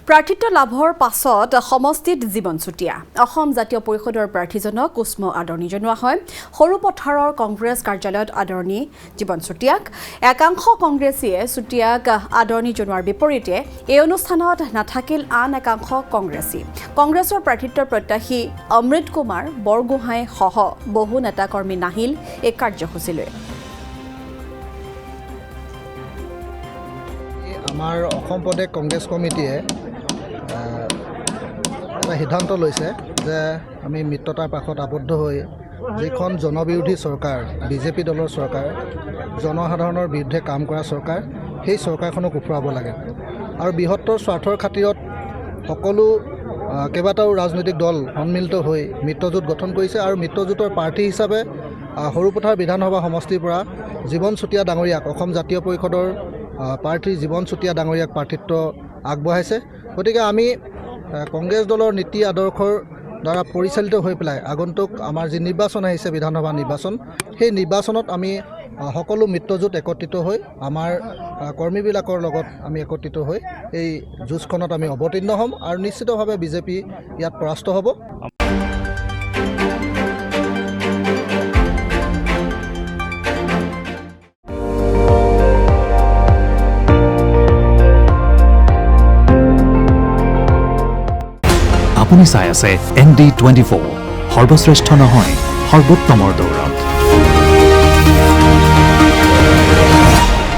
প্ৰাৰ্থিত্ব লাভৰ পাছত সমষ্টিত জীৱন চুতীয়া অসম জাতীয় পৰিষদৰ প্ৰাৰ্থীজনক কুস্ম আদৰণি জনোৱা হয় সৰু পথাৰৰ কংগ্ৰেছ কাৰ্যালয়ত আদৰণি জীৱন চুতীয়াক একাংশ কংগ্ৰেছীয়ে চুতীয়াক আদৰণি জনোৱাৰ বিপৰীতে এই অনুষ্ঠানত নাথাকিল আন একাংশ কংগ্ৰেছী কংগ্ৰেছৰ প্ৰাৰ্থিত্বৰ প্ৰত্যাশী অমৃত কুমাৰ বৰগোহাঁই সহ বহু নেতাকৰ্মী নাহিল এই কাৰ্যসূচীলৈ আমাৰ অসম প্ৰদেশ কংগ্ৰেছ কমিটিয়ে এটা সিদ্ধান্ত লৈছে যে আমি মিত্ৰতাৰ পাশত আবদ্ধ হৈ যিখন জনবিৰোধী চৰকাৰ বিজেপি দলৰ চৰকাৰ জনসাধাৰণৰ বিৰুদ্ধে কাম কৰা চৰকাৰ সেই চৰকাৰখনক উফৰাব লাগে আৰু বৃহত্তৰ স্বাৰ্থৰ খাতিৰত সকলো কেইবাটাও ৰাজনৈতিক দল সন্মিলিত হৈ মিত্ৰজোঁট গঠন কৰিছে আৰু মিত্ৰজোঁটৰ প্ৰাৰ্থী হিচাপে সৰুপথাৰ বিধানসভা সমষ্টিৰ পৰা জীৱন চুতীয়া ডাঙৰীয়াক অসম জাতীয় পৰিষদৰ প্ৰাৰ্থী জীৱন চুতীয়া ডাঙৰীয়াক প্ৰাৰ্থিত্ব আগবঢ়াইছে গতিকে আমি কংগ্ৰেছ দলৰ নীতি আদৰ্শৰ দ্বাৰা পৰিচালিত হৈ পেলাই আগন্তুক আমাৰ যি নিৰ্বাচন আহিছে বিধানসভা নিৰ্বাচন সেই নিৰ্বাচনত আমি সকলো মিত্ৰজোঁট একত্ৰিত হৈ আমাৰ কৰ্মীবিলাকৰ লগত আমি একত্ৰিত হৈ এই যুঁজখনত আমি অৱতীৰ্ণ হ'ম আৰু নিশ্চিতভাৱে বিজেপি ইয়াত পৰাস্ত হ'ব আপুনি চাই আছে ND24 সৰ্বশ্ৰেষ্ঠ নহয় সৰ্বোত্তমৰ দৌৰ